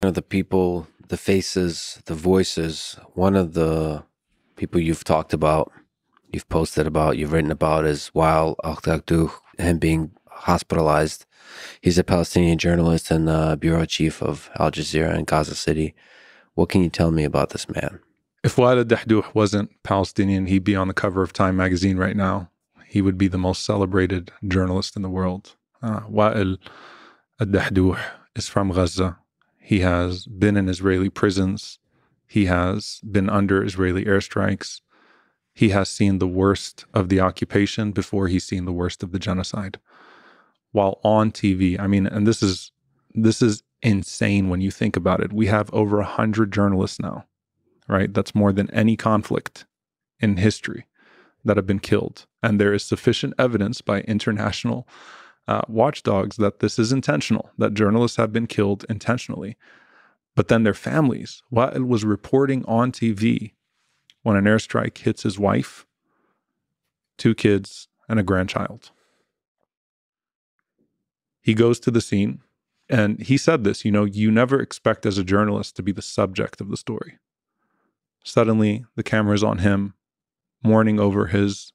The people, the faces, the voices. One of the people you've talked about, you've posted about, you've written about is Wael Al-Dahdouh, him being hospitalized. He's a Palestinian journalist and bureau chief of Al Jazeera in Gaza City. What can you tell me about this man? If Wael Al-Dahdouh wasn't Palestinian, he'd be on the cover of Time magazine right now. He would be the most celebrated journalist in the world. Wael Al-Dahdouh is from Gaza. He has been in Israeli prisons. He has been under Israeli airstrikes. He has seen the worst of the occupation before he's seen the worst of the genocide. While on TV, I mean, and this is insane when you think about it. We have over 100 journalists now, right? That's more than any conflict in history that have been killed. And there is sufficient evidence by international watchdogs that this is intentional, that journalists have been killed intentionally. But then their families, Wael was reporting on TV when an airstrike hits his wife, 2 kids, and a grandchild. He goes to the scene and he said this, you never expect as a journalist to be the subject of the story. Suddenly, the camera's on him, mourning over his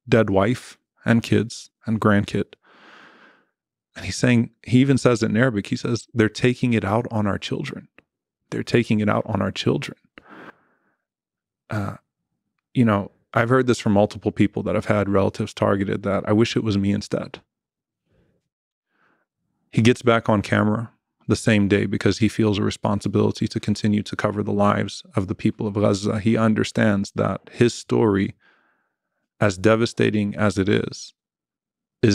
dead wife and kids and grandkid. And he even says it in Arabic, he says, they're taking it out on our children. They're taking it out on our children. I've heard this from multiple people that have had relatives targeted that I wish it was me instead. He gets back on camera the same day because he feels a responsibility to continue to cover the lives of the people of Gaza. He understands that his story, as devastating as it is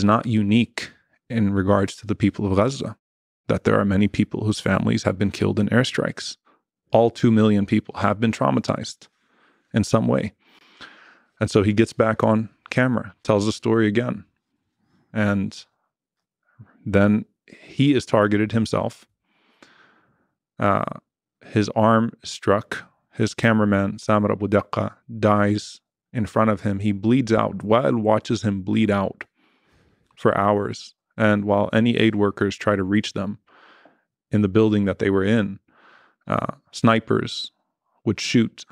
not unique in regards to the people of Gaza, that there are many people whose families have been killed in airstrikes. All 2 million people have been traumatized in some way. And so he gets back on camera, tells the story again. And then he is targeted himself. His arm is struck. His cameraman, Samar Abu Daqqa, dies in front of him. He bleeds out. Wael watches him bleed out for hours. And while any aid workers try to reach them in the building that they were in, snipers would shoot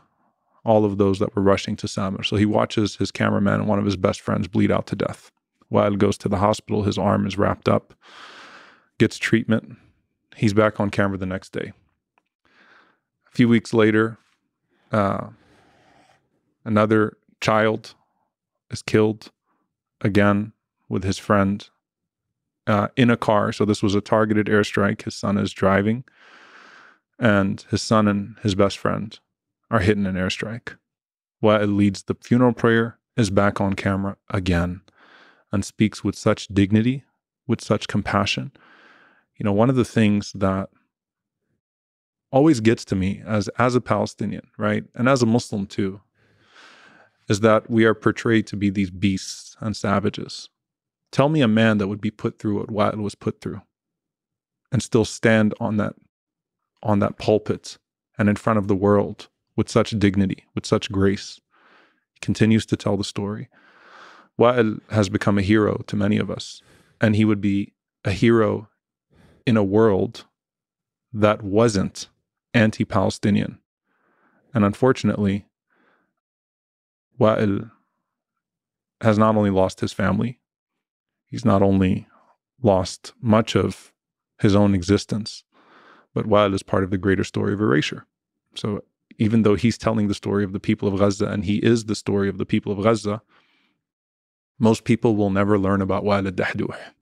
all of those that were rushing to Samar. So he watches his cameraman and one of his best friends bleed out to death. Wael goes to the hospital. His arm is wrapped up, gets treatment. He's back on camera the next day. A few weeks later, another child is killed again with his friend in a car. So this was a targeted airstrike. His son is driving, and his son and his best friend are hit in an airstrike. Wael leads the funeral prayer, is back on camera again, and speaks with such dignity, with such compassion. One of the things that always gets to me as a Palestinian, right, and as a Muslim too, is that we are portrayed to be these beasts and savages. Tell me a man that would be put through what Wael was put through and still stand on that pulpit and in front of the world with such dignity, with such grace. He continues to tell the story. Wael has become a hero to many of us, and he would be a hero in a world that wasn't anti-Palestinian. And unfortunately, Wael has not only lost his family, he's not only lost much of his own existence, but Wael is part of the greater story of erasure. So even though he's telling the story of the people of Gaza, and he is the story of the people of Gaza, most people will never learn about Wael Al-Dahdouh.